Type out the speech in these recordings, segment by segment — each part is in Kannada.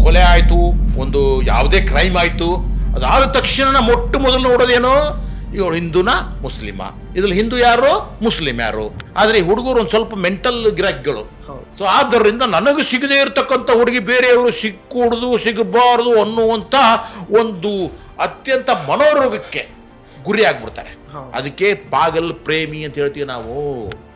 ಕೊಲೆ ಆಯಿತು, ಒಂದು ಯಾವುದೇ ಕ್ರೈಮ್ ಆಯಿತು, ಅದಾದ ತಕ್ಷಣ ಮೊಟ್ಟ ಮೊದಲು ನೋಡೋದೇನೋ ಇವಳು ಹಿಂದೂನ ಮುಸ್ಲಿಮ, ಇದ್ರಲ್ಲಿ ಹಿಂದೂ ಯಾರು ಮುಸ್ಲಿಂ ಯಾರು. ಆದರೆ ಈ ಹುಡುಗರು ಒಂದು ಸ್ವಲ್ಪ ಮೆಂಟಲ್ ಗಿರಾಕಿಗಳು. ಸೊ ಆದ್ದರಿಂದ ನನಗೆ ಸಿಗದೇ ಇರತಕ್ಕಂಥ ಹುಡುಗಿ ಬೇರೆಯವರು ಸಿಕ್ಕೂಡುದು ಸಿಗಬಾರ್ದು ಅನ್ನುವಂಥ ಒಂದು ಅತ್ಯಂತ ಮನೋರೋಗಕ್ಕೆ ಗುರಿ ಆಗ್ಬಿಡ್ತಾರೆ. ಅದಕ್ಕೆ ಪಾಗಲ್ ಪ್ರೇಮಿ ಅಂತ ಹೇಳ್ತೀವಿ ನಾವು.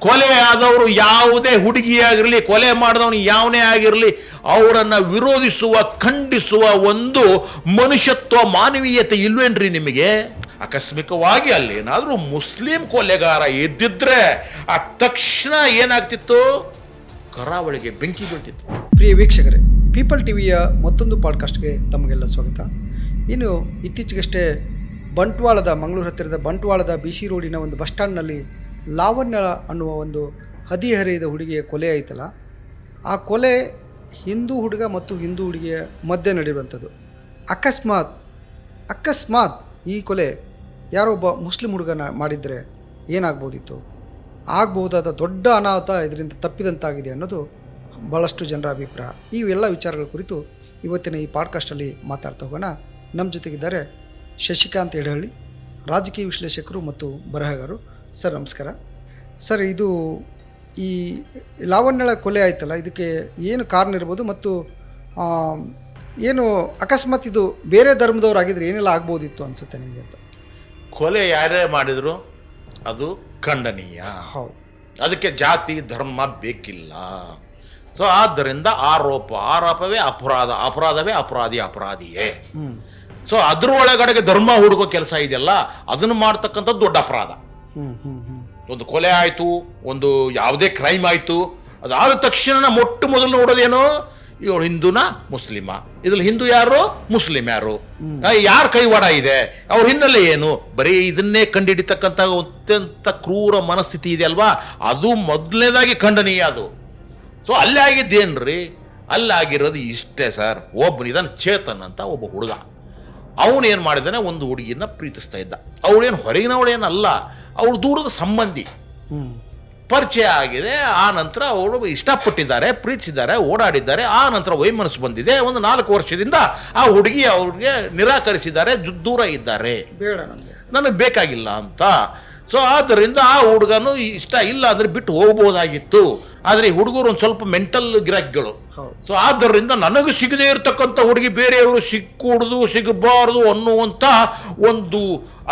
ಕೊಲೆ ಆದವರು ಯಾವುದೇ ಹುಡುಗಿಯಾಗಿರಲಿ, ಕೊಲೆ ಮಾಡಿದವನು ಯಾವನೇ ಆಗಿರಲಿ, ಅವರನ್ನು ವಿರೋಧಿಸುವ, ಖಂಡಿಸುವ ಒಂದು ಮನುಷ್ಯತ್ವ, ಮಾನವೀಯತೆ ಇಲ್ವೇನ್ರಿ ನಿಮಗೆ? ಆಕಸ್ಮಿಕವಾಗಿ ಅಲ್ಲೇನಾದರೂ ಮುಸ್ಲಿಂ ಕೊಲೆಗಾರ ಎದ್ದಿದ್ರೆ ಆ ತಕ್ಷಣ ಏನಾಗ್ತಿತ್ತು, ಕರಾವಳಿಗೆ ಬೆಂಕಿ ಬೀಳ್ತಿತ್ತು. ಪ್ರಿಯ ವೀಕ್ಷಕರೇ, ಪೀಪಲ್ ಟಿವಿಯ ಮತ್ತೊಂದು ಪಾಡ್ಕಾಸ್ಟ್ಗೆ ತಮಗೆಲ್ಲ ಸ್ವಾಗತ. ಇನ್ನು ಇತ್ತೀಚೆಗಷ್ಟೇ ಮಂಗಳೂರು ಹತ್ತಿರದ ಬಂಟ್ವಾಳದ BC ರೋಡಿನ ಒಂದು ಬಸ್ ಸ್ಟ್ಯಾಂಡ್ನಲ್ಲಿ ಲಾವಣ್ಯ ಅನ್ನುವ ಒಂದು ಹದಿಹರೆಯದ ಹುಡುಗಿಯ ಕೊಲೆ ಆಯಿತಲ್ಲ, ಆ ಕೊಲೆ ಹಿಂದೂ ಹುಡುಗ ಮತ್ತು ಹಿಂದೂ ಹುಡುಗಿಯ ಮಧ್ಯೆ ನಡೆಯುವಂಥದ್ದು. ಅಕಸ್ಮಾತ್ ಈ ಕೊಲೆ ಯಾರೊಬ್ಬ ಮುಸ್ಲಿಂ ಹುಡುಗನ ಮಾಡಿದರೆ ಏನಾಗ್ಬೋದಿತ್ತು, ಆಗಬಹುದಾದ ದೊಡ್ಡ ಅನಾಹುತ ಇದರಿಂದ ತಪ್ಪಿದಂತಾಗಿದೆ ಅನ್ನೋದು ಭಾಳಷ್ಟು ಜನರ ಅಭಿಪ್ರಾಯ. ಇವೆಲ್ಲ ವಿಚಾರಗಳ ಕುರಿತು ಇವತ್ತಿನ ಈ ಪಾಡ್ಕಾಸ್ಟಲ್ಲಿ ಮಾತಾಡ್ತಾ ಹೋಗೋಣ. ನಮ್ಮ ಜೊತೆಗಿದ್ದಾರೆ ಶಶಿಕಾಂತ್ ಎಡಹಳ್ಳಿ, ರಾಜಕೀಯ ವಿಶ್ಲೇಷಕರು ಮತ್ತು ಬರಹಗಾರರು. ಸರ್ ನಮಸ್ಕಾರ. ಸರ್, ಇದು ಈ ಲಾವಣ್ಯಳ ಕೊಲೆ ಆಯ್ತಲ್ಲ, ಇದಕ್ಕೆ ಏನು ಕಾರಣ ಇರ್ಬೋದು ಮತ್ತು ಏನು ಅಕಸ್ಮಾತ್ ಇದು ಬೇರೆ ಧರ್ಮದವರಾಗಿದ್ದರೆ ಏನೆಲ್ಲ ಆಗ್ಬೋದಿತ್ತು ಅನಿಸುತ್ತೆ ನಿಮಗೆ ಅಂತ? ಕೊಲೆ ಯಾರೇ ಮಾಡಿದ್ರು ಅದು ಖಂಡನೀಯ. ಹೌದು, ಅದಕ್ಕೆ ಜಾತಿ ಧರ್ಮ ಬೇಕಿಲ್ಲ. ಸೊ ಆದ್ದರಿಂದ ಆರೋಪವೇ ಅಪರಾಧ, ಅಪರಾಧವೇ ಅಪರಾಧಿಯೇ. ಸೊ ಅದ್ರ ಒಳಗಡೆಗೆ ಧರ್ಮ ಹುಡುಗೋ ಕೆಲಸ ಇದೆಯಲ್ಲ, ಅದನ್ನು ಮಾಡ್ತಕ್ಕಂಥದ್ದು ದೊಡ್ಡ ಅಪರಾಧ. ಒಂದು ಕೊಲೆ ಆಯಿತು, ಒಂದು ಯಾವುದೇ ಕ್ರೈಮ್ ಆಯಿತು, ಅದಾದ ತಕ್ಷಣ ಮೊಟ್ಟ ಮೊದಲು ನೋಡೋದೇನೋ ಇವಳು ಹಿಂದೂನ ಮುಸ್ಲಿಮ, ಇದ್ರಲ್ಲಿ ಹಿಂದೂ ಯಾರು ಮುಸ್ಲಿಂ ಯಾರು, ಯಾರ ಕೈವಾಡ ಇದೆ, ಅವ್ರ ಹಿನ್ನೆಲೆ ಏನು, ಬರೀ ಇದನ್ನೇ ಕಂಡುಹಿಡಿತಕ್ಕಂಥ ಅತ್ಯಂತ ಕ್ರೂರ ಮನಸ್ಥಿತಿ ಇದೆ ಅಲ್ವಾ, ಅದು ಮೊದಲನೇದಾಗಿ ಖಂಡನೀಯ. ಅದು ಸೊ ಅಲ್ಲೇ ಆಗಿದ್ದೇನ್ರಿ, ಅಲ್ಲಾಗಿರೋದು ಇಷ್ಟೇ ಸರ್. ಒಬ್ಬನಿದಾನ ಚೇತನ್ ಅಂತ ಒಬ್ಬ ಹುಡುಗ, ಅವನೇನು ಮಾಡಿದಾನೆ, ಒಂದು ಹುಡುಗಿನ ಪ್ರೀತಿಸ್ತಾ ಇದ್ದ. ಅವಳೇನು ಹೊರಗಿನವಳೇನಲ್ಲ, ಅವಳು ದೂರದ ಸಂಬಂಧಿ, ಪರಿಚಯ ಆಗಿದೆ. ಆ ನಂತರ ಅವಳು ಇಷ್ಟಪಟ್ಟಿದ್ದಾರೆ, ಪ್ರೀತಿಸಿದ್ದಾರೆ, ಓಡಾಡಿದ್ದಾರೆ. ಆ ನಂತರ ವೈಮನಸ್ಸು ಬಂದಿದೆ. ಒಂದು 4 ವರ್ಷದಿಂದ ಆ ಹುಡುಗಿ ಅವ್ರಿಗೆ ನಿರಾಕರಿಸಿದ್ದಾರೆ, ದೂರ ಇದ್ದಾರೆ, ಬೇಡ ನನಗೆ ಬೇಕಾಗಿಲ್ಲ ಅಂತ. ಸೊ ಆದ್ದರಿಂದ ಆ ಹುಡುಗನು ಇಷ್ಟ ಇಲ್ಲ ಅಂದರೆ ಬಿಟ್ಟು ಹೋಗ್ಬೋದಾಗಿತ್ತು. ಆದರೆ ಈ ಹುಡುಗರು ಒಂದು ಸ್ವಲ್ಪ ಮೆಂಟಲ್ ಗಿರಾಕಿಗಳು. ಸೊ ಆದ್ದರಿಂದ ನನಗೆ ಸಿಗದೇ ಇರತಕ್ಕಂಥ ಹುಡುಗಿ ಬೇರೆಯವರು ಸಿಕ್ಕೂಡುದು ಸಿಗಬಾರ್ದು ಅನ್ನುವಂಥ ಒಂದು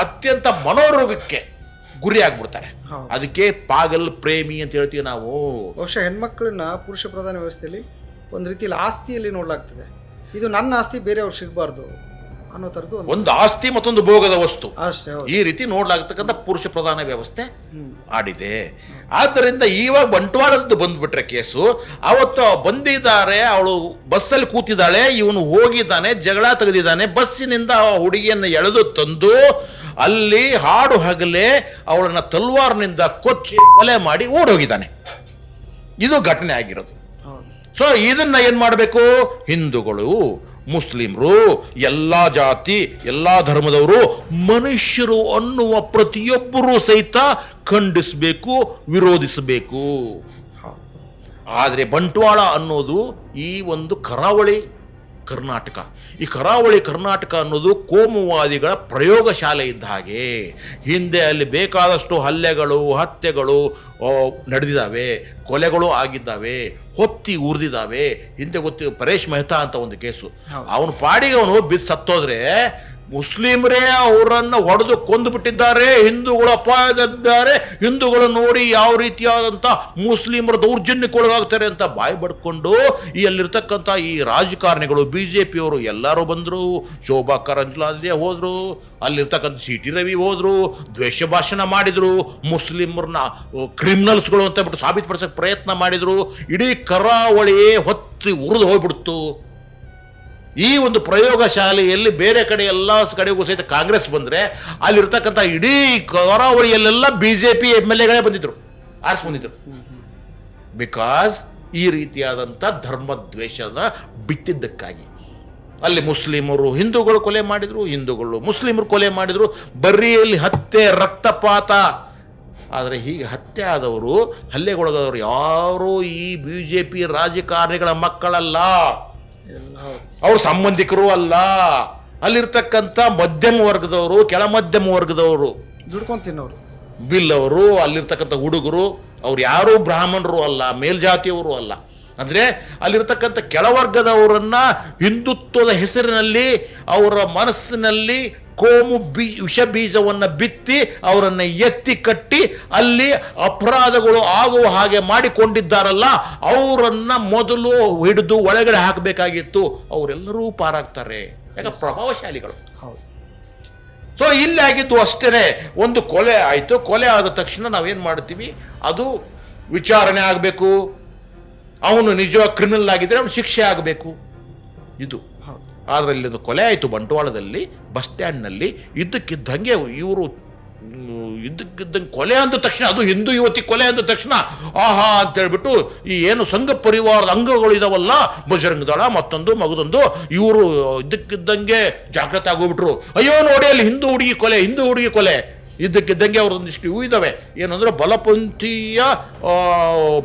ಅತ್ಯಂತ ಮನೋರೋಗಕ್ಕೆ ಗುರಿ ಆಗ್ಬಿಡ್ತಾರೆ. ಅದಕ್ಕೆ ಪಾಗಲ್ ಪ್ರೇಮಿ ಅಂತ ಹೇಳ್ತೀವಿ ನಾವು. ಬಹುಶಃ ಹೆಣ್ಮಕ್ಳನ್ನ ಪುರುಷ ಪ್ರಧಾನ ವ್ಯವಸ್ಥೆಯಲ್ಲಿ ಒಂದು ರೀತಿಯಲ್ಲಿ ಆಸ್ತಿಯಲ್ಲಿ ನೋಡಲಾಗ್ತದೆ. ಇದು ನನ್ನ ಆಸ್ತಿ, ಬೇರೆಯವ್ರು ಸಿಗಬಾರ್ದು ಅನ್ನೋ ಥರದ್ದು ಒಂದು ಆಸ್ತಿ ಮತ್ತೊಂದು ಭೋಗದ ವಸ್ತು, ಅಷ್ಟೇ. ಈ ರೀತಿ ನೋಡ್ಲಾಗ್ತಕ್ಕಂಥ ಪುರುಷ ಪ್ರಧಾನ ವ್ಯವಸ್ಥೆ ಆಡಿದೆ. ಆದ್ದರಿಂದ ಇವಾಗ ಬಂಟ್ವಾಳದ್ದು ಬಂದ್ಬಿಟ್ರೆ ಕೇಸು, ಅವತ್ತು ಬಂದಿದ್ದಾರೆ, ಅವಳು ಬಸ್ಸಲ್ಲಿ ಕೂತಿದ್ದಾಳೆ, ಇವನು ಹೋಗಿದ್ದಾನೆ, ಜಗಳ ತೆಗೆದಿದ್ದಾನೆ, ಬಸ್ಸಿನಿಂದ ಆ ಹುಡುಗಿಯನ್ನು ಎಳೆದು ತಂದು ಅಲ್ಲಿ ಹಾಡು ಹಗಲೇ ಅವಳನ್ನು ತಲ್ವಾರ್ನಿಂದ ಕೊಚ್ಚಿ ಕೊಲೆ ಮಾಡಿ ಓಡೋಗಿದ್ದಾನೆ. ಇದು ಘಟನೆ ಆಗಿರೋದು. ಸೊ ಇದನ್ನ ಏನು ಮಾಡಬೇಕು, ಹಿಂದೂಗಳು, ಮುಸ್ಲಿಮರು, ಎಲ್ಲ ಜಾತಿ ಎಲ್ಲ ಧರ್ಮದವರು ಮನುಷ್ಯರು ಅನ್ನುವ ಪ್ರತಿಯೊಬ್ಬರೂ ಸಹಿತ ಖಂಡಿಸಬೇಕು, ವಿರೋಧಿಸಬೇಕು. ಆದರೆ ಬಂಟ್ವಾಳ ಅನ್ನೋದು ಈ ಒಂದು ಕರಾವಳಿ ಕರ್ನಾಟಕ, ಈ ಕರಾವಳಿ ಕರ್ನಾಟಕ ಅನ್ನೋದು ಕೋಮುವಾದಿಗಳ ಪ್ರಯೋಗಶಾಲೆ ಇದ್ದ ಹಾಗೆ. ಹಿಂದೆ ಅಲ್ಲಿ ಬೇಕಾದಷ್ಟು ಹಲ್ಲೆಗಳು, ಹತ್ಯೆಗಳು ನಡೆದಿದ್ದಾವೆ, ಕೊಲೆಗಳು ಆಗಿದ್ದಾವೆ, ಹೊತ್ತಿ ಉರಿದಿದ್ದಾವೆ. ಹಿಂದೆ ಗೊತ್ತು ಪರೇಶ್ ಮೆಹ್ತಾ ಅಂತ ಒಂದು ಕೇಸು, ಅವನು ಪಾಡಿಗೆ ಅವನು ಬಿದ್ದು ಸತ್ತೋದ್ರೆ ಮುಸ್ಲಿಮರೇ ಅವರನ್ನು ಹೊಡೆದು ಕೊಂದು ಬಿಟ್ಟಿದ್ದಾರೆ, ಹಿಂದೂಗಳು ಅಪಾಯದಲ್ಲಿದ್ದಾರೆ, ಹಿಂದೂಗಳು ನೋಡಿ ಯಾವ ರೀತಿಯಾದಂಥ ಮುಸ್ಲಿಮರ ದೌರ್ಜನ್ಯಕ್ಕೊಳಗಾಗ್ತಾರೆ ಅಂತ ಬಾಯಿ ಬಡ್ಕೊಂಡು ಈ ಅಲ್ಲಿರ್ತಕ್ಕಂಥ ಈ ರಾಜಕಾರಣಿಗಳು, BJPಯವರು ಎಲ್ಲರೂ ಬಂದರು. ಶೋಭಾ ಕರಂದ್ಲಾಜೆ ಹೋದರು, ಅಲ್ಲಿರ್ತಕ್ಕಂಥ CT ರವಿ ಹೋದರು, ದ್ವೇಷ ಭಾಷಣ ಮಾಡಿದರು, ಮುಸ್ಲಿಮರನ್ನ ಕ್ರಿಮಿನಲ್ಸ್ಗಳು ಅಂತ ಬಿಟ್ಟು ಸಾಬೀತುಪಡಿಸೋಕ್ಕೆ ಪ್ರಯತ್ನ ಮಾಡಿದರು. ಇಡೀ ಕರಾವಳಿಯೇ ಹೊತ್ತಿ ಉರಿದು ಹೋಗ್ಬಿಡ್ತು. ಈ ಒಂದು ಪ್ರಯೋಗಶಾಲೆಯಲ್ಲಿ ಬೇರೆ ಕಡೆ ಎಲ್ಲ ಕಡೆಗೂ ಸಹಿತ ಕಾಂಗ್ರೆಸ್ ಬಂದರೆ ಅಲ್ಲಿರ್ತಕ್ಕಂಥ ಇಡೀ ಕರಾವಳಿಯಲ್ಲೆಲ್ಲ BJP MLAಗಳೇ ಬಂದಿದ್ರು, ಆರಿಸ್ಬಂದಿದ್ರು. ಬಿಕಾಸ್ ಈ ರೀತಿಯಾದಂಥ ಧರ್ಮದ್ವೇಷದ ಬಿತ್ತಿದ್ದಕ್ಕಾಗಿ ಅಲ್ಲಿ ಮುಸ್ಲಿಮರು ಹಿಂದೂಗಳು ಕೊಲೆ ಮಾಡಿದರು, ಹಿಂದೂಗಳು ಮುಸ್ಲಿಮರು ಕೊಲೆ ಮಾಡಿದರು. ಬರೀಯಲ್ಲಿ ಹತ್ಯೆ, ರಕ್ತಪಾತ. ಆದರೆ ಹೀಗೆ ಹತ್ಯೆ ಆದವರು, ಹಲ್ಲೆಗೊಳಗಾದವರು ಯಾರೂ ಈ BJP ರಾಜಕಾರಣಿಗಳ ಮಕ್ಕಳಲ್ಲ. ಎಲ್ಲ ಹೌದು. ಅವ್ರ ಸಂಬಂಧಿಕರು ಅಲ್ಲ, ಅಲ್ಲಿರ್ತಕ್ಕಂಥ ಮಧ್ಯಮ ವರ್ಗದವರು, ಕೆಳ ಮಧ್ಯಮ ವರ್ಗದವರು, ದುಡ್ಕೊಂಡು ತಿನ್ನೋರು, ಬಿಲ್ ಅವರು, ಅಲ್ಲಿರ್ತಕ್ಕಂಥ ಹುಡುಗರು, ಅವ್ರು ಯಾರೂ ಬ್ರಾಹ್ಮಣರು ಅಲ್ಲ, ಮೇಲ್ಜಾತಿಯವರು ಅಲ್ಲ. ಅಂದರೆ ಅಲ್ಲಿರ್ತಕ್ಕಂಥ ಕೆಳವರ್ಗದವರನ್ನ ಹಿಂದುತ್ವದ ಹೆಸರಿನಲ್ಲಿ ಅವರ ಮನಸ್ಸಿನಲ್ಲಿ ಕೋಮು ವಿಷ ಬೀಜವನ್ನು ಬಿತ್ತಿ ಅವರನ್ನು ಎತ್ತಿ ಕಟ್ಟಿ ಅಲ್ಲಿ ಅಪರಾಧಗಳು ಆಗುವ ಹಾಗೆ ಮಾಡಿಕೊಂಡಿದ್ದಾರಲ್ಲ, ಅವರನ್ನ ಮೊದಲು ಹಿಡಿದು ಒಳಗಡೆ ಹಾಕಬೇಕಾಗಿತ್ತು. ಅವರೆಲ್ಲರೂ ಪಾರಾಗ್ತಾರೆ, ಯಾಕೆ ಪ್ರಭಾವಶಾಲಿಗಳು. ಹೌದು. ಸೊ ಇಲ್ಲಿ ಆಗಿದ್ದು ಅಷ್ಟೇ, ಒಂದು ಕೊಲೆ ಆಯಿತು. ಕೊಲೆ ಆದ ತಕ್ಷಣ ನಾವೇನು ಮಾಡ್ತೀವಿ, ಅದು ವಿಚಾರಣೆ ಆಗಬೇಕು, ಅವನು ನಿಜವಾಗಿ ಕ್ರಿಮಿನಲ್ ಆಗಿದ್ರೆ ಅವನು ಶಿಕ್ಷೆ ಆಗಬೇಕು. ಇದು ಆದರೆ ಇಲ್ಲೊಂದು ಕೊಲೆ ಆಯಿತು ಬಂಟ್ವಾಳದಲ್ಲಿ, ಬಸ್ ಸ್ಟ್ಯಾಂಡ್ನಲ್ಲಿ. ಇದ್ದಕ್ಕಿದ್ದಂಗೆ ಇವರು ಇದ್ದಕ್ಕಿದ್ದಂಗೆ ಕೊಲೆ ಅಂದ ತಕ್ಷಣ, ಅದು ಹಿಂದೂ ಯುವತಿ ಕೊಲೆ ಅಂದ ತಕ್ಷಣ ಆಹಾ ಅಂತೇಳ್ಬಿಟ್ಟು ಈ ಏನು ಸಂಘ ಪರಿವಾರದ ಅಂಗಗಳು ಇದಾವಲ್ಲ, ಬಜರಂಗ ದಳ ಮತ್ತೊಂದು ಮಗದೊಂದು, ಇವರು ಇದ್ದಕ್ಕಿದ್ದಂಗೆ ಜಾಗೃತ ಆಗೋಗ್ಬಿಟ್ರು. ಅಯ್ಯೋ ನೋಡಿ ಅಲ್ಲಿ ಹಿಂದೂ ಹುಡುಗಿ ಕೊಲೆ, ಹಿಂದೂ ಹುಡುಗಿ ಕೊಲೆ. ಇದ್ದಕ್ಕಿದ್ದಂಗೆ ಅವ್ರೊಂದಿಷ್ಟು ಇವು ಇದ್ದಾವೆ, ಏನಂದ್ರೆ ಬಲಪಂಥೀಯ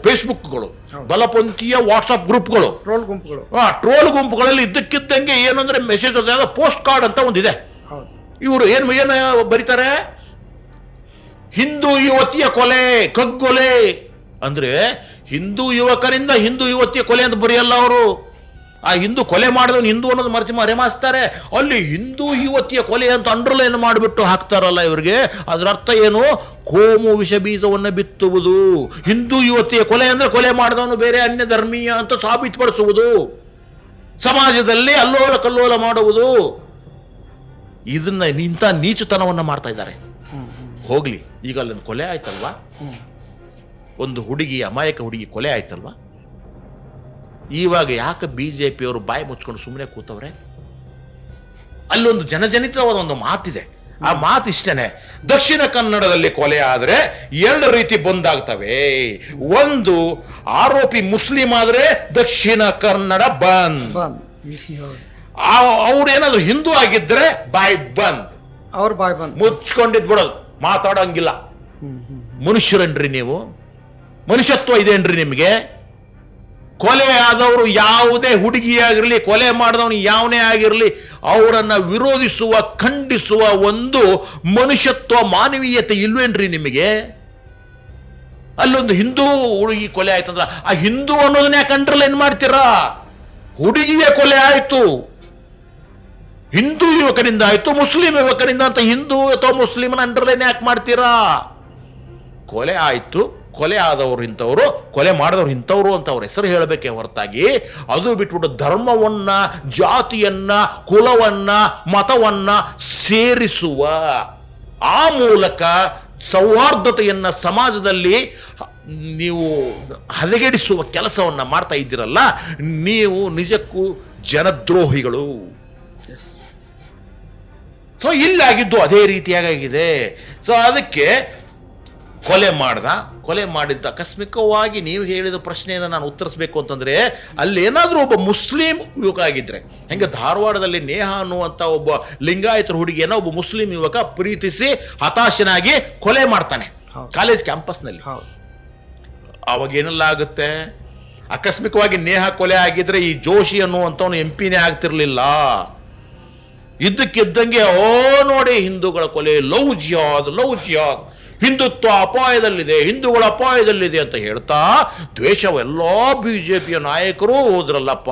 ಫೇಸ್ಬುಕ್ಗಳು, ಬಲಪಂಥೀಯ ವಾಟ್ಸಪ್ ಗ್ರೂಪ್ಗಳು, ಟ್ರೋಲ್ ಗುಂಪುಗಳು. ಟ್ರೋಲ್ ಗುಂಪುಗಳಲ್ಲಿ ಇದ್ದಕ್ಕಿದ್ದಂಗೆ ಏನಂದ್ರೆ ಮೆಸೇಜ್ ಪೋಸ್ಟ್ ಕಾರ್ಡ್ ಅಂತ ಒಂದಿದೆ. ಇವರು ಏನು ಬರೀತಾರೆ, ಹಿಂದೂ ಯುವತಿಯ ಕೊಲೆ, ಕಗ್ಗೊಲೆ ಅಂದ್ರೆ ಹಿಂದೂ ಯುವಕರಿಂದ ಹಿಂದೂ ಯುವತಿಯ ಕೊಲೆ ಅಂತ ಬರೆಯಲ್ಲ ಅವರು. ಆ ಹಿಂದೂ ಕೊಲೆ ಮಾಡಿದವನು ಹಿಂದೂ ಅನ್ನೋದು ಮರೆಮಾಚ್ತಾರೆ. ಅಲ್ಲಿ ಹಿಂದೂ ಯುವತಿಯ ಕೊಲೆ ಅಂತ ಅಂಡರ್ಲೈನ್ ಮಾಡಿಬಿಟ್ಟು ಹಾಕ್ತಾರಲ್ಲ ಇವರಿಗೆ. ಅದರ ಅರ್ಥ ಏನು, ಕೋಮು ವಿಷ ಬೀಜವನ್ನು ಬಿತ್ತುವುದು. ಹಿಂದೂ ಯುವತಿಯ ಕೊಲೆ ಅಂದ್ರೆ ಕೊಲೆ ಮಾಡಿದವನು ಬೇರೆ ಅನ್ಯ ಧರ್ಮೀಯ ಅಂತ ಸಾಬೀತುಪಡಿಸುವುದು, ಸಮಾಜದಲ್ಲಿ ಅಲ್ಲೋಲ ಕಲ್ಲೋಲ ಮಾಡುವುದು. ಇದನ್ನ ಇಂಥ ನೀಚತನವನ್ನು ಮಾಡ್ತಾ ಇದ್ದಾರೆ. ಹೋಗ್ಲಿ, ಈಗ ಅಲ್ಲೊಂದು ಕೊಲೆ ಆಯ್ತಲ್ವಾ, ಒಂದು ಹುಡುಗಿ, ಅಮಾಯಕ ಹುಡುಗಿ ಕೊಲೆ ಆಯ್ತಲ್ವಾ, ಇವಾಗ ಯಾಕೆ BJP ಅವರು ಬಾಯಿ ಮುಚ್ಕೊಂಡು ಸುಮ್ಮನೆ ಕೂತವ್ರೆ? ಅಲ್ಲೊಂದು ಜನಜನಿತವಾದ ಒಂದು ಮಾತಿದೆ. ಆ ಮಾತು ಇಷ್ಟೇನೆ, ದಕ್ಷಿಣ ಕನ್ನಡದಲ್ಲಿ ಕೊಲೆ ಆದರೆ ಎರಡು ರೀತಿ ಬಂದಾಗ್ತವೆ. ಒಂದು, ಆರೋಪಿ ಮುಸ್ಲಿಂ ಆದರೆ ದಕ್ಷಿಣ ಕನ್ನಡ ಬಂದ್. ಅವ್ರೇನಾದ್ರು ಹಿಂದೂ ಆಗಿದ್ರೆ ಬಾಯ್ ಬಂದ್, ಅವ್ರ ಬಾಯ್ ಬಂದ್, ಮುಚ್ಕೊಂಡಿದ್ ಬಿಡೋದು, ಮಾತಾಡೋಂಗಿಲ್ಲ. ಮನುಷ್ಯರನ್ರಿ ನೀವು? ಮನುಷ್ಯತ್ವ ಇದೆನ್ರಿ ನಿಮಗೆ? ಕೊಲೆ ಆದವರು ಯಾವುದೇ ಹುಡುಗಿಯಾಗಿರಲಿ, ಕೊಲೆ ಮಾಡಿದವನು ಯಾವನೇ ಆಗಿರಲಿ, ಅವರನ್ನು ವಿರೋಧಿಸುವ, ಖಂಡಿಸುವ ಒಂದು ಮನುಷ್ಯತ್ವ, ಮಾನವೀಯತೆ ಇಲ್ವೇನ್ರಿ ನಿಮಗೆ? ಅಲ್ಲೊಂದು ಹಿಂದೂ ಹುಡುಗಿ ಕೊಲೆ ಆಯ್ತಂದ್ರ ಆ ಹಿಂದೂ ಅನ್ನೋದನ್ನ ಯಾಕೆ ಅಂಡರ್ಲೈನ್ ಮಾಡ್ತೀರಾ? ಹುಡುಗಿಯ ಕೊಲೆ ಆಯ್ತು, ಹಿಂದೂ ಯುವಕನಿಂದ ಆಯ್ತು, ಮುಸ್ಲಿಂ ಯುವಕನಿಂದ ಅಂತ ಹಿಂದೂ ಅಥವಾ ಮುಸ್ಲಿಮನ ಅಂಡರ್ಲೈನ್ ಯಾಕೆ ಮಾಡ್ತೀರಾ? ಕೊಲೆ ಆಯ್ತು, ಕೊಲೆ ಆದವರು ಇಂಥವರು, ಕೊಲೆ ಮಾಡಿದವರು ಇಂಥವರು ಅಂತ ಅವ್ರ ಹೆಸರು ಹೇಳಬೇಕೇ ಹೊರತಾಗಿ ಅದು ಬಿಟ್ಬಿಟ್ಟು ಧರ್ಮವನ್ನ, ಜಾತಿಯನ್ನ, ಕುಲವನ್ನ, ಮತವನ್ನ ಸೇರಿಸುವ, ಆ ಮೂಲಕ ಸೌಹಾರ್ದತೆಯನ್ನ ಸಮಾಜದಲ್ಲಿ ನೀವು ಹದಗೆಡಿಸುವ ಕೆಲಸವನ್ನ ಮಾಡ್ತಾ ಇದ್ದೀರಲ್ಲ, ನೀವು ನಿಜಕ್ಕೂ ಜನದ್ರೋಹಿಗಳು. ಸೊ ಇಲ್ಲಾಗಿದ್ದು ಅದೇ ರೀತಿಯಾಗಿದೆ. ಸೊ ಅದಕ್ಕೆ ಕೊಲೆ ಮಾಡಿದ್ದ ಆಕಸ್ಮಿಕವಾಗಿ ನೀವು ಹೇಳಿದ ಪ್ರಶ್ನೆಯನ್ನು ನಾನು ಉತ್ತರಿಸಬೇಕು ಅಂತಂದರೆ, ಅಲ್ಲೇನಾದರೂ ಒಬ್ಬ ಮುಸ್ಲಿಂ ಯುವಕ ಆಗಿದ್ದರೆ, ಹೆಂಗೆ ಧಾರವಾಡದಲ್ಲಿ ನೇಹ ಅನ್ನುವಂಥ ಒಬ್ಬ ಲಿಂಗಾಯತರ ಹುಡುಗಿಯನ್ನು ಒಬ್ಬ ಮುಸ್ಲಿಂ ಯುವಕ ಪ್ರೀತಿಸಿ ಹತಾಶನಾಗಿ ಕೊಲೆ ಮಾಡ್ತಾನೆ ಕಾಲೇಜ್ ಕ್ಯಾಂಪಸ್ನಲ್ಲಿ. ಅವಾಗ ಏನೆಲ್ಲ ಆಗುತ್ತೆ? ಆಕಸ್ಮಿಕವಾಗಿ ನೇಹ ಕೊಲೆ ಆಗಿದ್ರೆ ಈ ಜೋಶಿ ಅನ್ನುವಂಥವನು MP ಆಗ್ತಿರ್ಲಿಲ್ಲ. ಇದ್ದಕ್ಕಿದ್ದಂಗೆ ನೋಡಿ ಹಿಂದೂಗಳ ಕೊಲೆ, ಲವ್ ಜಿಹಾದ್, ಹಿಂದುತ್ವ ಅಪಾಯದಲ್ಲಿದೆ, ಹಿಂದೂಗಳ ಅಪಾಯದಲ್ಲಿದೆ ಅಂತ ಹೇಳ್ತಾ ದ್ವೇಷವೆಲ್ಲ BJPಯ ನಾಯಕರು ಹೋದ್ರಲ್ಲಪ್ಪ.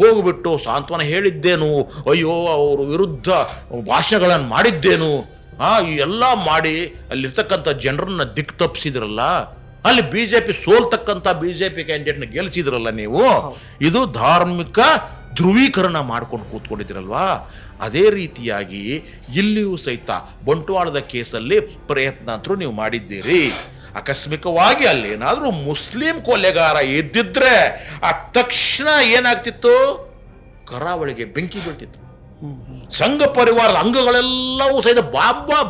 ಹೋಗ್ಬಿಟ್ಟು ಸಾಂತ್ವನ ಹೇಳಿದ್ದೇನು, ಅಯ್ಯೋ ಅವ್ರ ವಿರುದ್ಧ ಭಾಷಣಗಳನ್ನು ಮಾಡಿದ್ದೇನು, ಈ ಎಲ್ಲ ಮಾಡಿ ಅಲ್ಲಿರ್ತಕ್ಕಂಥ ಜನರನ್ನ ದಿಕ್ಕು ತಪ್ಪಿಸಿದ್ರಲ್ಲ, ಅಲ್ಲಿ BJP ಸೋಲ್ತಕ್ಕಂಥ BJP ಕ್ಯಾಂಡಿಡೇಟ್ನ ಗೆಲ್ಲಿಸಿದ್ರಲ್ಲ ನೀವು. ಇದು ಧಾರ್ಮಿಕ ಧ್ರುವೀಕರಣ ಮಾಡ್ಕೊಂಡು ಕೂತ್ಕೊಂಡಿದ್ದೀರಲ್ವಾ. ಅದೇ ರೀತಿಯಾಗಿ ಇಲ್ಲಿಯೂ ಸಹಿತ ಬಂಟ್ವಾಳದ ಕೇಸಲ್ಲಿ ಪ್ರಯತ್ನ ಅಂತೂ ನೀವು ಮಾಡಿದ್ದೀರಿ. ಆಕಸ್ಮಿಕವಾಗಿ ಅಲ್ಲೇನಾದರೂ ಮುಸ್ಲಿಂ ಕೊಲೆಗಾರ ಇದ್ದಿದ್ರೆ ಆ ತಕ್ಷಣ ಏನಾಗ್ತಿತ್ತು? ಕರಾವಳಿಗೆ ಬೆಂಕಿ ಬೀಳ್ತಿತ್ತು. ಸಂಘ ಪರಿವಾರದ ಅಂಗಗಳೆಲ್ಲವೂ ಸಹಿತ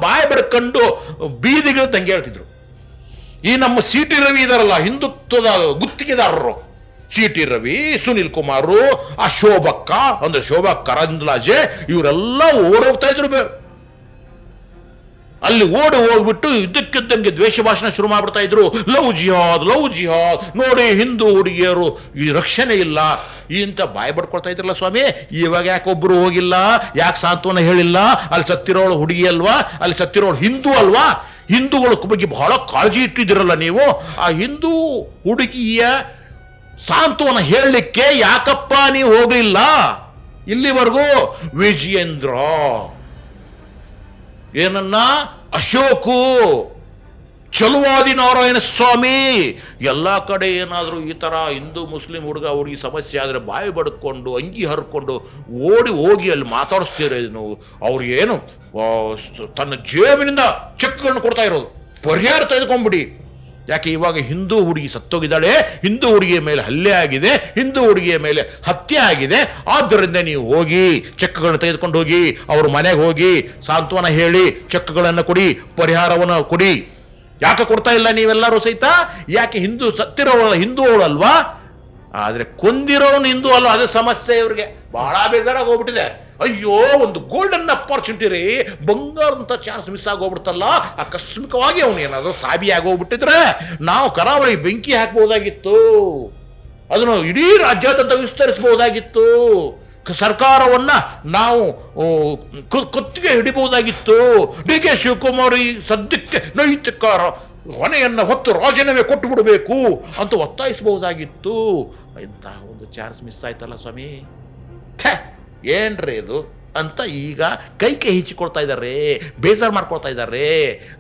ಬಾಯಿ ಬಡ್ಕೊಂಡು ಬೀದಿಗಳು ತಂಗಿ ಹೇಳ್ತಿದ್ರು. ಈ ನಮ್ಮ CT ರವಿ ಇದಾರಲ್ಲ, ಹಿಂದುತ್ವದ ಗುತ್ತಿಗೆದಾರರು, CT ರವಿ, ಸುನಿಲ್ ಕುಮಾರು, ಆ ಶೋಭಕ್ಕ ಅಂದ್ರೆ ಶೋಭಾ ಕರಂದ್ಲಾಜೆ, ಇವರೆಲ್ಲ ಓಡೋಗ್ತಾ ಇದ್ರು. ಅಲ್ಲಿ ಓಡಿ ಹೋಗ್ಬಿಟ್ಟು ಇದ್ದಕ್ಕಿದ್ದಂಗೆ ದ್ವೇಷ ಭಾಷಣ ಶುರು ಮಾಡ್ಬಿಡ್ತಾ ಇದ್ರು. ಲವ್ ಜಿಹಾದ್, ಲವ್ ಜಿಹಾದ್, ನೋಡಿ ಹಿಂದೂ ಹುಡುಗಿಯರು ಈ ರಕ್ಷಣೆ ಇಲ್ಲ ಇಂತ ಬಾಯಿ ಬಡ್ಕೊಳ್ತಾ ಇದ್ರಲ್ಲ ಸ್ವಾಮಿ. ಇವಾಗ ಯಾಕೆ ಒಬ್ಬರು ಹೋಗಿಲ್ಲ, ಯಾಕೆ ಸಾಂತ್ವನ ಹೇಳಿಲ್ಲ? ಅಲ್ಲಿ ಸತ್ತಿರೋಳು ಹುಡುಗಿ ಅಲ್ವಾ, ಅಲ್ಲಿ ಸತ್ತಿರೋಳು ಹಿಂದೂ ಅಲ್ವಾ? ಹಿಂದೂಗಳ ಬಗ್ಗೆ ಬಹಳ ಕಾಳಜಿ ಇಟ್ಟಿದ್ದೀರಲ್ಲ ನೀವು. ಆ ಹಿಂದೂ ಹುಡುಗಿಯ ಸಾಂತ್ವನ ಹೇಳಲಿಕ್ಕೆ ಯಾಕಪ್ಪ ನೀವು ಹೋಗಲಿಲ್ಲ ಇಲ್ಲಿವರೆಗೂ? ವಿಜಯೇಂದ್ರ ಏನನ್ನ, ಅಶೋಕು, ಚಲುವಾದಿ ನಾರಾಯಣ ಸ್ವಾಮಿ ಎಲ್ಲ ಕಡೆ ಏನಾದರೂ ಈ ಥರ ಹಿಂದೂ ಮುಸ್ಲಿಂ ಹುಡುಗ ಹುಡುಗಿ ಸಮಸ್ಯೆ ಆದರೆ ಬಾಯಿ ಬಡ್ಕೊಂಡು ಅಂಗಿ ಹರ್ಕೊಂಡು ಓಡಿ ಹೋಗಿ ಅಲ್ಲಿ ಮಾತಾಡಿಸ್ತೀರ ನೀವು. ಅವ್ರು ಏನು ತನ್ನ ಜೇಬಿನಿಂದ ಚೆಕ್ಗಳನ್ನು ಕೊಡ್ತಾ ಇರೋದು, ಪರಿಹಾರ ತೆಗೆದುಕೊಂಡ್ಬಿಡಿ. ಯಾಕೆ ಇವಾಗ ಹಿಂದೂ ಹುಡುಗಿ ಸತ್ತೋಗಿದ್ದಾಳೆ, ಹಿಂದೂ ಹುಡುಗಿಯ ಮೇಲೆ ಹಲ್ಲೆ ಆಗಿದೆ, ಹಿಂದೂ ಹುಡುಗಿಯ ಮೇಲೆ ಹತ್ಯೆ ಆಗಿದೆ. ಆದ್ದರಿಂದ ನೀವು ಹೋಗಿ ಚೆಕ್ಗಳನ್ನು ತೆಗೆದುಕೊಂಡು ಹೋಗಿ ಅವ್ರ ಮನೆಗೆ ಹೋಗಿ ಸಾಂತ್ವನ ಹೇಳಿ ಚೆಕ್ಗಳನ್ನು ಕೊಡಿ, ಪರಿಹಾರವನ್ನು ಕೊಡಿ. ಯಾಕೆ ಕೊಡ್ತಾ ಇಲ್ಲ ನೀವೆಲ್ಲರೂ ಸಹಿತ? ಯಾಕೆ ಹಿಂದೂ ಸತ್ತಿರೋವಳ ಹಿಂದೂ ಅವಳಲ್ವಾ? ಆದರೆ ಕೊಂದಿರೋನು ಹಿಂದೂ ಅಲ್ವಾ? ಅದೇ ಸಮಸ್ಯೆ ಇವ್ರಿಗೆ. ಬಹಳ ಬೇಜಾರಾಗಿ ಹೋಗ್ಬಿಟ್ಟಿದೆ. ಅಯ್ಯೋ, ಒಂದು ಗೋಲ್ಡನ್ ಅಪಾರ್ಚುನಿಟಿ ರೀ, ಬಂಗಾರದಂಥ ಚಾನ್ಸ್ ಮಿಸ್ ಆಗೋಗ್ಬಿಡ್ತಲ್ಲ. ಆಕಸ್ಮಿಕವಾಗಿ ಅವನು ಏನಾದರೂ ಸಾಬಿ ಆಗೋಗ್ಬಿಟ್ಟಿದ್ರೆ ನಾವು ಕರಾವಳಿ ಬೆಂಕಿ ಹಾಕ್ಬೋದಾಗಿತ್ತು, ಅದನ್ನು ಇಡೀ ರಾಜ್ಯಾದ್ಯಂತ ವಿಸ್ತರಿಸಬಹುದಾಗಿತ್ತು, ಸರ್ಕಾರವನ್ನ ನಾವು ಕತ್ತಿಗೆ ಹಿಡಿಬಹುದಾಗಿತ್ತು. ಡಿ ಕೆ ಶಿವಕುಮಾರ್ ಈ ಸದ್ಯಕ್ಕೆ ನೈತಿಕ ಹೊಣೆಯನ್ನು ಹೊತ್ತು ರಾಜೀನಾಮೆ ಕೊಟ್ಟು ಬಿಡಬೇಕು ಅಂತ ಒತ್ತಾಯಿಸಬಹುದಾಗಿತ್ತು. ಇಂಥ ಒಂದು ಚಾನ್ಸ್ ಮಿಸ್ ಆಯ್ತಲ್ಲ ಸ್ವಾಮಿ. ಏನ್ರಿ ಇದು ಅಂತ ಈಗ ಕೈ ಹೆಚ್ಚಿಕೊಳ್ತಾ ಇದ್ದಾರೆ, ಬೇಜಾರು ಮಾಡ್ಕೊಳ್ತಾ ಇದ್ದಾರೆ.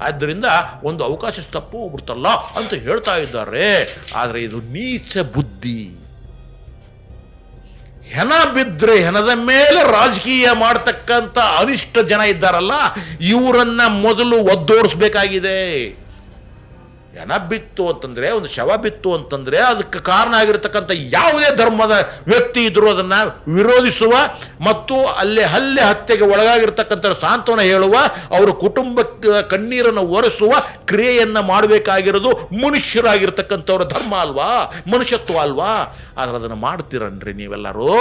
ಆದ್ದರಿಂದ ಒಂದು ಅವಕಾಶ ತಪ್ಪು ಹೋಗ್ಬಿಡ್ತಲ್ಲ ಅಂತ ಹೇಳ್ತಾ ಇದ್ದಾರೆ. ಆದರೆ ಇದು ನೀಚ ಬುದ್ಧಿ. ಹೆಣ ಬಿದ್ದರೆ ಹೆಣದ ಮೇಲೆ ರಾಜಕೀಯ ಮಾಡ್ತಕ್ಕಂಥ ಅನಿಷ್ಟ ಜನ ಇದ್ದಾರಲ್ಲ, ಇವರನ್ನ ಮೊದಲು ಒದ್ದೋಡಿಸ್ಬೇಕಾಗಿದೆ. ಹೆಣ ಬಿತ್ತು ಅಂತಂದ್ರೆ, ಒಂದು ಶವ ಬಿತ್ತು ಅಂತಂದ್ರೆ ಅದಕ್ಕೆ ಕಾರಣ ಆಗಿರತಕ್ಕಂಥ ಯಾವುದೇ ಧರ್ಮದ ವ್ಯಕ್ತಿ ಇದ್ರೂ ಅದನ್ನ ವಿರೋಧಿಸುವ ಮತ್ತು ಅಲ್ಲಿ ಹತ್ಯೆಗೆ ಒಳಗಾಗಿರ್ತಕ್ಕಂಥ ಸಾಂತ್ವನ ಹೇಳುವ, ಅವರ ಕುಟುಂಬಕ್ಕೆ ಕಣ್ಣೀರನ್ನು ಒರೆಸುವ ಕ್ರಿಯೆಯನ್ನ ಮಾಡಬೇಕಾಗಿರೋದು ಮನುಷ್ಯರಾಗಿರ್ತಕ್ಕಂಥವ್ರ ಧರ್ಮ ಅಲ್ವಾ, ಮನುಷ್ಯತ್ವ ಅಲ್ವಾ? ಆದ್ರೆ ಅದನ್ನು ಮಾಡ್ತೀರನ್ರಿ ನೀವೆಲ್ಲರೂ.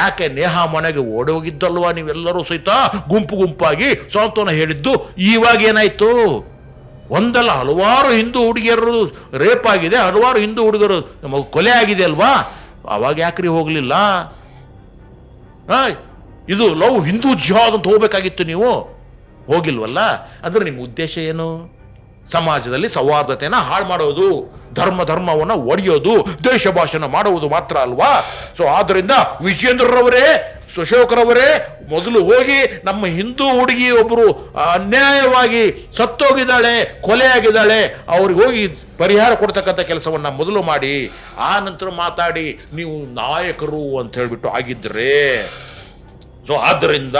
ಯಾಕೆ ನೇಹಾ ಮನೆಗೆ ಓಡೋಗಿದ್ದಲ್ವಾ ನೀವೆಲ್ಲರೂ ಸಹಿತ ಗುಂಪು ಗುಂಪಾಗಿ ಸಾಂತ್ವನ ಹೇಳಿದ್ದು? ಇವಾಗ ಏನಾಯ್ತು? ಒಂದಲ್ಲ ಹಲವಾರು ಹಿಂದೂ ಹುಡುಗಿಯರು ರೇಪ್ ಆಗಿದೆ, ಹಲವಾರು ಹಿಂದೂ ಹುಡುಗರು ಕೊಲೆ ಆಗಿದೆ ಅಲ್ವಾ? ಅವಾಗ ಯಾಕ್ರಿ ಹೋಗಲಿಲ್ಲ? ಇದು ಲವ್ ಹಿಂದೂ ಜಿಹಾದ್ ಅಂತ ಹೋಗ್ಬೇಕಾಗಿತ್ತು, ನೀವು ಹೋಗಿಲ್ವಲ್ಲ. ಅಂದ್ರೆ ನಿಮ್ಮ ಉದ್ದೇಶ ಏನು? ಸಮಾಜದಲ್ಲಿ ಸೌಹಾರ್ದತೆಯನ್ನು ಹಾಳು ಮಾಡೋದು, ಧರ್ಮವನ್ನು ಒಡೆಯೋದು, ದೇಶ ಭಾಷಣ ಮಾಡುವುದು ಮಾತ್ರ ಅಲ್ವಾ? ಸೊ ಆದ್ದರಿಂದ ವಿಜಯೇಂದ್ರರವರೇ, ಅಶೋಕರವರೇ, ಮೊದಲು ಹೋಗಿ ನಮ್ಮ ಹಿಂದೂ ಹುಡುಗಿ ಒಬ್ಬರು ಅನ್ಯಾಯವಾಗಿ ಸತ್ತೋಗಿದ್ದಾಳೆ, ಕೊಲೆಯಾಗಿದ್ದಾಳೆ, ಅವ್ರಿಗೆ ಹೋಗಿ ಪರಿಹಾರ ಕೊಡ್ತಕ್ಕಂಥ ಕೆಲಸವನ್ನು ಮೊದಲು ಮಾಡಿ, ಆ ನಂತರ ಮಾತಾಡಿ ನೀವು ನಾಯಕರು ಅಂತ ಹೇಳಿಬಿಟ್ಟು ಆಗಿದ್ರೆ. ಸೊ ಆದ್ದರಿಂದ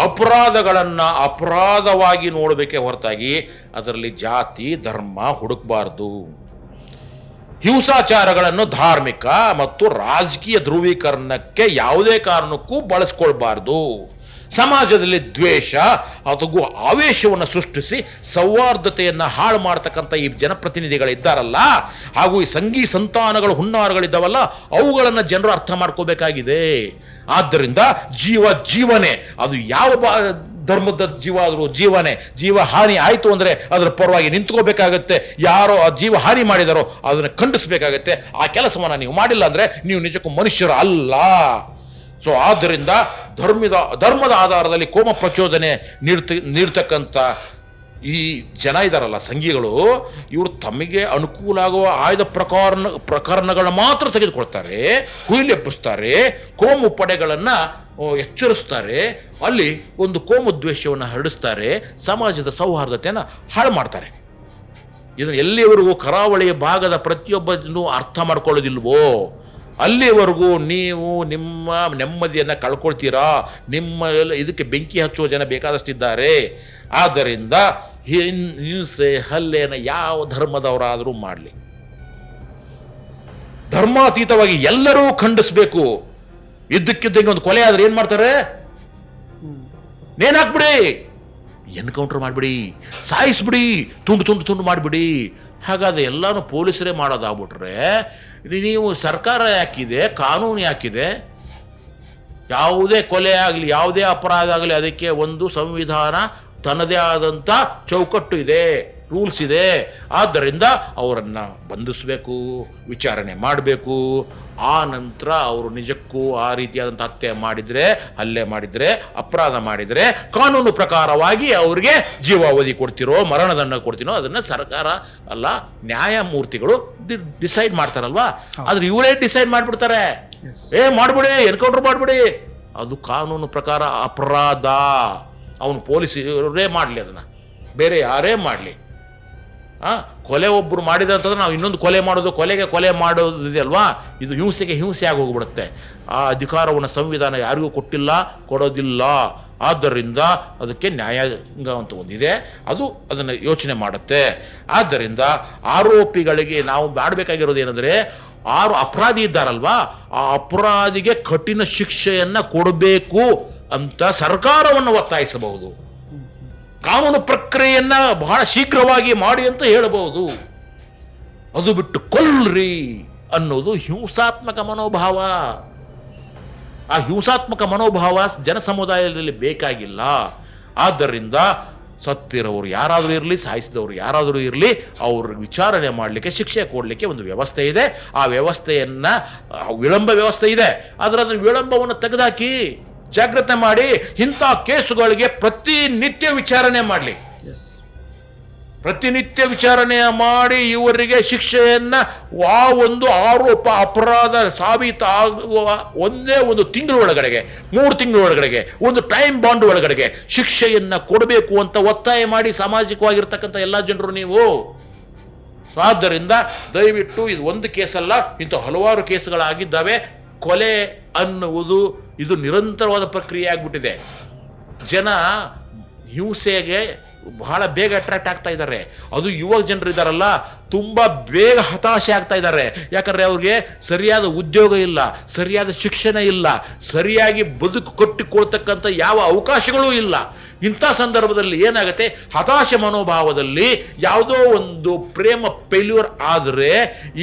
ಅಪರಾಧಗಳನ್ನು ಅಪರಾಧವಾಗಿ ನೋಡಬೇಕೇ ಹೊರತಾಗಿ ಅದರಲ್ಲಿ ಜಾತಿ ಧರ್ಮ ಹುಡುಕಬಾರ್ದು. ಹಿಂಸಾಚಾರಗಳನ್ನು ಧಾರ್ಮಿಕ ಮತ್ತು ರಾಜಕೀಯ ಧ್ರುವೀಕರಣಕ್ಕೆ ಯಾವುದೇ ಕಾರಣಕ್ಕೂ ಬಳಸ್ಕೊಳ್ಬಾರ್ದು. ಸಮಾಜದಲ್ಲಿ ದ್ವೇಷ ಅಥವಾ ಆವೇಶವನ್ನು ಸೃಷ್ಟಿಸಿ ಸೌಹಾರ್ದತೆಯನ್ನು ಹಾಳು ಮಾಡ್ತಕ್ಕಂಥ ಈ ಜನಪ್ರತಿನಿಧಿಗಳಿದ್ದಾರಲ್ಲ, ಹಾಗೂ ಈ ಸಂಘಿ ಸಂತಾನಗಳು ಹುನ್ನಾರಗಳಿದ್ದಾವಲ್ಲ, ಅವುಗಳನ್ನು ಜನರು ಅರ್ಥ ಮಾಡ್ಕೋಬೇಕಾಗಿದೆ. ಆದ್ದರಿಂದ ಜೀವನೇ, ಅದು ಯಾವ ಧರ್ಮದ ಜೀವ ಆದರೂ ಜೀವ ಹಾನಿ ಆಯಿತು ಅಂದರೆ ಅದರ ಪರವಾಗಿ ನಿಂತ್ಕೋಬೇಕಾಗತ್ತೆ. ಯಾರೋ ಆ ಜೀವ ಹಾನಿ ಮಾಡಿದಾರೋ ಅದನ್ನು ಖಂಡಿಸಬೇಕಾಗತ್ತೆ. ಆ ಕೆಲಸವನ್ನು ನೀವು ಮಾಡಿಲ್ಲ ಅಂದರೆ ನೀವು ನಿಜಕ್ಕೂ ಮನುಷ್ಯರು ಅಲ್ಲ. ಸೊ ಆದ್ದರಿಂದ ಧರ್ಮದ ಆಧಾರದಲ್ಲಿ ಕೋಮ ಪ್ರಚೋದನೆ ನೀಡ್ತಕ್ಕಂಥ ಈ ಜನ ಇದ್ದಾರಲ್ಲ ಸಂಘಿಗಳು, ಇವರು ತಮಗೆ ಅನುಕೂಲ ಆಗುವ ಆಯ್ದ ಪ್ರಕರಣಗಳನ್ನ ಮಾತ್ರ ತೆಗೆದುಕೊಳ್ತಾರೆ, ಹುಯಿಲೆಬ್ಬಿಸ್ತಾರೆ, ಕೋಮು ಪಡೆಗಳನ್ನು ಎಚ್ಚರಿಸ್ತಾರೆ, ಅಲ್ಲಿ ಒಂದು ಕೋಮು ದ್ವೇಷವನ್ನು ಹರಡಿಸ್ತಾರೆ, ಸಮಾಜದ ಸೌಹಾರ್ದತೆಯನ್ನು ಹಾಳು ಮಾಡ್ತಾರೆ. ಇದನ್ನು ಎಲ್ಲಿವರೆಗೂ ಕರಾವಳಿಯ ಭಾಗದ ಪ್ರತಿಯೊಬ್ಬನೂ ಅರ್ಥ ಮಾಡ್ಕೊಳ್ಳೋದಿಲ್ವೋ ಅಲ್ಲಿವರೆಗೂ ನೀವು ನಿಮ್ಮ ನೆಮ್ಮದಿಯನ್ನು ಕಳ್ಕೊಳ್ತೀರಾ. ನಿಮ್ಮ ಇದಕ್ಕೆ ಬೆಂಕಿ ಹಚ್ಚುವ ಜನ ಬೇಕಾದಷ್ಟಿದ್ದಾರೆ. ಆದ್ದರಿಂದ ಹಿಂಸೆ ಹಲ್ಲೆಯನ್ನು ಯಾವ ಧರ್ಮದವರಾದರೂ ಮಾಡಲಿ, ಧರ್ಮಾತೀತವಾಗಿ ಎಲ್ಲರೂ ಖಂಡಿಸಬೇಕು. ಇದ್ದಕ್ಕಿದ್ದಂಗೆ ಒಂದು ಕೊಲೆ ಆದರೆ ಏನು ಮಾಡ್ತಾರೆ? ನೇಣಾಕ್ಬಿಡಿ, ಎನ್ಕೌಂಟರ್ ಮಾಡಿಬಿಡಿ, ಸಾಯಿಸ್ಬಿಡಿ, ತುಂಡು ಮಾಡಿಬಿಡಿ. ಹಾಗಾದ್ರೆ ಎಲ್ಲಾನು ಪೊಲೀಸರೇ ಮಾಡೋದಾಗ್ಬಿಟ್ರೆ ನೀವು ಸರ್ಕಾರ ಯಾಕಿದೆ, ಕಾನೂನು ಯಾಕಿದೆ? ಯಾವುದೇ ಕೊಲೆ ಆಗಲಿ, ಯಾವುದೇ ಅಪರಾಧ ಆಗಲಿ, ಅದಕ್ಕೆ ಒಂದು ಸಂವಿಧಾನ ತನ್ನದೇ ಆದಂಥ ಚೌಕಟ್ಟು ಇದೆ, ರೂಲ್ಸ್ ಇದೆ. ಆದ್ದರಿಂದ ಅವರನ್ನು ಬಂಧಿಸಬೇಕು, ವಿಚಾರಣೆ ಮಾಡಬೇಕು. ಆ ನಂತರ ಅವರು ನಿಜಕ್ಕೂ ಆ ರೀತಿಯಾದಂಥ ಹತ್ಯೆ ಮಾಡಿದರೆ, ಹಲ್ಲೆ ಮಾಡಿದರೆ, ಅಪರಾಧ ಮಾಡಿದರೆ ಕಾನೂನು ಪ್ರಕಾರವಾಗಿ ಅವ್ರಿಗೆ ಜೀವಾವಧಿ ಕೊಡ್ತಿರೋ ಮರಣದಂಡ ಕೊಡ್ತೀನೋ ಅದನ್ನು ಸರ್ಕಾರ ಅಲ್ಲ ನ್ಯಾಯಮೂರ್ತಿಗಳು ಡಿಸೈಡ್ ಮಾಡ್ತಾರಲ್ವಾ. ಆದ್ರೆ ಇವರೇ ಡಿಸೈಡ್ ಮಾಡಿಬಿಡ್ತಾರೆ, ಮಾಡ್ಬಿಡಿ, ಎನ್ಕೌಂಟರ್ ಮಾಡಿಬಿಡಿ. ಅದು ಕಾನೂನು ಪ್ರಕಾರ ಅಪರಾಧ. ಅವನು ಪೊಲೀಸರೇ ಮಾಡಲಿ, ಅದನ್ನು ಬೇರೆ ಯಾರೇ ಮಾಡಲಿ. ಕೊಲೆ ಒಬ್ಬರು ಮಾಡಿದ ಅಂತಂದ್ರೆ ನಾವು ಇನ್ನೊಂದು ಕೊಲೆ ಮಾಡೋದು, ಕೊಲೆ ಮಾಡೋದಿದೆ ಅಲ್ವಾ, ಇದು ಹಿಂಸೆಗೆ ಹಿಂಸೆ ಆಗಿ ಹೋಗ್ಬಿಡುತ್ತೆ. ಆ ಅಧಿಕಾರವನ್ನು ಸಂವಿಧಾನ ಯಾರಿಗೂ ಕೊಟ್ಟಿಲ್ಲ, ಕೊಡೋದಿಲ್ಲ. ಆದ್ದರಿಂದ ಅದಕ್ಕೆ ನ್ಯಾಯಾಂಗ ಅಂತ ಒಂದಿದೆ, ಅದು ಅದನ್ನು ಯೋಚನೆ ಮಾಡುತ್ತೆ. ಆದ್ದರಿಂದ ಆರೋಪಿಗಳಿಗೆ ನಾವು ಮಾಡಬೇಕಾಗಿರೋದು ಏನಂದರೆ, ಅಪರಾಧಿ ಇದ್ದಾರಲ್ವಾ, ಆ ಅಪರಾಧಿಗೆ ಕಠಿಣ ಶಿಕ್ಷೆಯನ್ನು ಕೊಡಬೇಕು ಅಂತ ಸರ್ಕಾರವನ್ನು ಒತ್ತಾಯಿಸಬಹುದು. ಕಾನೂನು ಪ್ರಕ್ರಿಯೆಯನ್ನ ಬಹಳ ಶೀಘ್ರವಾಗಿ ಮಾಡಿ ಅಂತ ಹೇಳಬಹುದು. ಅದು ಬಿಟ್ಟು ಕೊಲ್ರಿ ಅನ್ನೋದು ಹಿಂಸಾತ್ಮಕ ಮನೋಭಾವ. ಆ ಹಿಂಸಾತ್ಮಕ ಮನೋಭಾವ ಜನ ಸಮುದಾಯದಲ್ಲಿ ಬೇಕಾಗಿಲ್ಲ. ಆದ್ದರಿಂದ ಸತ್ತಿರೋರು ಯಾರಾದರೂ ಇರಲಿ, ಸಾಯಿಸಿದವರು ಯಾರಾದರೂ ಇರಲಿ, ಅವ್ರಿಗೆ ವಿಚಾರಣೆ ಮಾಡಲಿಕ್ಕೆ, ಶಿಕ್ಷೆ ಕೊಡಲಿಕ್ಕೆ ಒಂದು ವ್ಯವಸ್ಥೆ ಇದೆ. ಆ ವ್ಯವಸ್ಥೆಯನ್ನು ವಿಳಂಬ ವ್ಯವಸ್ಥೆ ಇದೆ, ಆದರೆ ಅದರ ವಿಳಂಬವನ್ನು ತೆಗೆದುಹಾಕಿ ಜಾಗ್ರತೆ ಮಾಡಿ ಇಂಥ ಕೇಸುಗಳಿಗೆ ಪ್ರತಿನಿತ್ಯ ವಿಚಾರಣೆ ಮಾಡಲಿ. ಪ್ರತಿನಿತ್ಯ ವಿಚಾರಣೆ ಮಾಡಿ ಇವರಿಗೆ ಶಿಕ್ಷೆಯನ್ನು ಒಂದು ಆರೋಪ ಅಪರಾಧ ಸಾಬೀತಾಗುವ ಒಂದೇ ಒಂದು ತಿಂಗಳೊಳಗಡೆಗೆ, 3 ತಿಂಗಳೊಳಗಡೆಗೆ, ಒಂದು ಟೈಮ್ ಬಾಂಡ್ ಒಳಗಡೆಗೆ ಶಿಕ್ಷೆಯನ್ನು ಕೊಡಬೇಕು ಅಂತ ಒತ್ತಾಯ ಮಾಡಿ ಸಾಮಾಜಿಕವಾಗಿರ್ತಕ್ಕಂಥ ಎಲ್ಲ ಜನರು ನೀವು. ಆದ್ದರಿಂದ ದಯವಿಟ್ಟು ಇದು ಒಂದು ಕೇಸಲ್ಲ, ಇಂಥ ಹಲವಾರು ಕೇಸುಗಳಾಗಿದ್ದಾವೆ. ಕೊಲೆ ಅನ್ನುವುದು ಇದು ನಿರಂತರವಾದ ಪ್ರಕ್ರಿಯೆ ಆಗಿಬಿಟ್ಟಿದೆ. ಜನ ಹಿಂಸೆಗೆ ಬಹಳ ಬೇಗ ಅಟ್ರಾಕ್ಟ್ ಆಗ್ತಾ ಇದ್ದಾರೆ. ಅದು ಯುವ ಜನರು ಇದ್ದಾರಲ್ಲ, ತುಂಬ ಬೇಗ ಹತಾಶೆ ಆಗ್ತಾ ಇದ್ದಾರೆ. ಯಾಕಂದರೆ ಅವ್ರಿಗೆ ಸರಿಯಾದ ಉದ್ಯೋಗ ಇಲ್ಲ, ಸರಿಯಾದ ಶಿಕ್ಷಣ ಇಲ್ಲ, ಸರಿಯಾಗಿ ಬದುಕು ಕಟ್ಟಿಕೊಳ್ತಕ್ಕಂಥ ಯಾವ ಅವಕಾಶಗಳೂ ಇಲ್ಲ. ಇಂಥ ಸಂದರ್ಭದಲ್ಲಿ ಏನಾಗುತ್ತೆ, ಹತಾಶೆ ಮನೋಭಾವದಲ್ಲಿ ಯಾವುದೋ ಒಂದು ಪ್ರೇಮ ಫೇಲ್ಯೂರ್ ಆದರೆ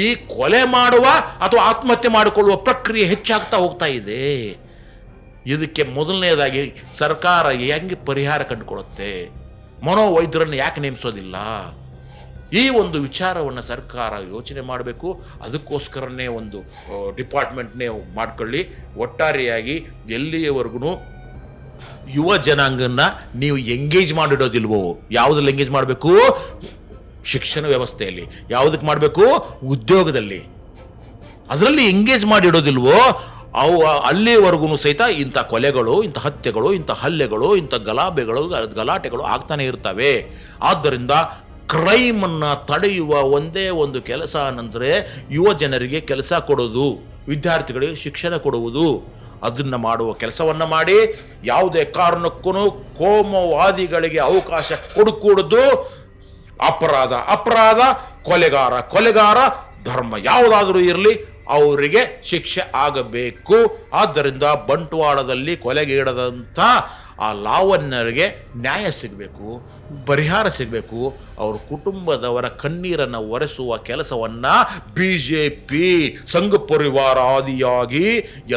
ಈ ಕೊಲೆ ಮಾಡುವ ಅಥವಾ ಆತ್ಮಹತ್ಯೆ ಮಾಡಿಕೊಳ್ಳುವ ಪ್ರಕ್ರಿಯೆ ಹೆಚ್ಚಾಗ್ತಾ ಹೋಗ್ತಾ ಇದೆ. ಇದಕ್ಕೆ ಮೊದಲನೇದಾಗಿ ಸರ್ಕಾರ ಹೆಂಗೆ ಪರಿಹಾರ ಕಂಡುಕೊಳ್ಳುತ್ತೆ? ಮನೋವೈದ್ಯರನ್ನು ಯಾಕೆ ನೇಮಿಸೋದಿಲ್ಲ? ಈ ಒಂದು ವಿಚಾರವನ್ನು ಸರ್ಕಾರ ಯೋಚನೆ ಮಾಡಬೇಕು. ಅದಕ್ಕೋಸ್ಕರನೇ ಒಂದು ಡಿಪಾರ್ಟ್ಮೆಂಟ್ನೇ ಮಾಡ್ಕೊಳ್ಳಿ. ಒಟ್ಟಾರೆಯಾಗಿ ಎಲ್ಲಿಯವರೆಗೂ ಯುವ ಜನಾಂಗನ ನೀವು ಎಂಗೇಜ್ ಮಾಡಿಡೋದಿಲ್ವೋ? ಯಾವುದ್ರಲ್ಲಿ ಎಂಗೇಜ್ ಮಾಡಬೇಕು? ಶಿಕ್ಷಣ ವ್ಯವಸ್ಥೆಯಲ್ಲಿ. ಯಾವುದಕ್ಕೆ ಮಾಡಬೇಕು? ಉದ್ಯೋಗದಲ್ಲಿ. ಅದರಲ್ಲಿ ಎಂಗೇಜ್ ಮಾಡಿಡೋದಿಲ್ವೋ ಅಲ್ಲಿವರೆಗೂ ಸಹಿತ ಇಂಥ ಕೊಲೆಗಳು, ಇಂಥ ಹತ್ಯೆಗಳು, ಇಂಥ ಹಲ್ಲೆಗಳು, ಇಂಥ ಗಲಾಟೆಗಳು ಆಗ್ತಾನೆ ಇರ್ತವೆ. ಆದ್ದರಿಂದ ಕ್ರೈಮನ್ನು ತಡೆಯುವ ಒಂದೇ ಒಂದು ಕೆಲಸ ಅನ್ನಂದರೆ ಯುವ ಜನರಿಗೆ ಕೆಲಸ ಕೊಡೋದು, ವಿದ್ಯಾರ್ಥಿಗಳಿಗೆ ಶಿಕ್ಷಣ ಕೊಡುವುದು. ಅದನ್ನು ಮಾಡುವ ಕೆಲಸವನ್ನು ಮಾಡಿ ಯಾವುದೇ ಕಾರಣಕ್ಕೂ ಕೋಮುವಾದಿಗಳಿಗೆ ಅವಕಾಶ ಕೊಡಕೂಡದು. ಅಪರಾಧ, ಕೊಲೆಗಾರ, ಧರ್ಮ ಯಾವುದಾದರೂ ಇರಲಿ, ಅವರಿಗೆ ಶಿಕ್ಷೆ ಆಗಬೇಕು. ಆದ್ದರಿಂದ ಬಂಟ್ವಾಳದಲ್ಲಿ ಕೊಲೆಗೀಡದಂಥ ಆ ಲಾವಣ್ಯರಿಗೆ ನ್ಯಾಯ ಸಿಗಬೇಕು, ಪರಿಹಾರ ಸಿಗಬೇಕು. ಅವ್ರ ಕುಟುಂಬದವರ ಕಣ್ಣೀರನ್ನು ಒರೆಸುವ ಕೆಲಸವನ್ನು BJP, ಸಂಘ ಪರಿವಾರ ಆದಿಯಾಗಿ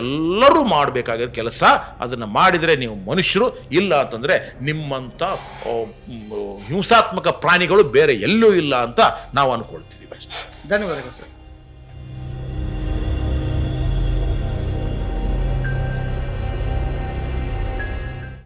ಎಲ್ಲರೂ ಮಾಡಬೇಕಾಗಿರೋ ಕೆಲಸ. ಅದನ್ನು ಮಾಡಿದರೆ ನೀವು ಮನುಷ್ಯರು, ಇಲ್ಲ ಅಂತಂದರೆ ನಿಮ್ಮಂಥ ಹಿಂಸಾತ್ಮಕ ಪ್ರಾಣಿಗಳು ಬೇರೆ ಎಲ್ಲೂ ಇಲ್ಲ ಅಂತ ನಾವು ಅಂದ್ಕೊಳ್ತಿದ್ದೀವಿ ಅಷ್ಟೇ. ಧನ್ಯವಾದಗಳು ಸರ್.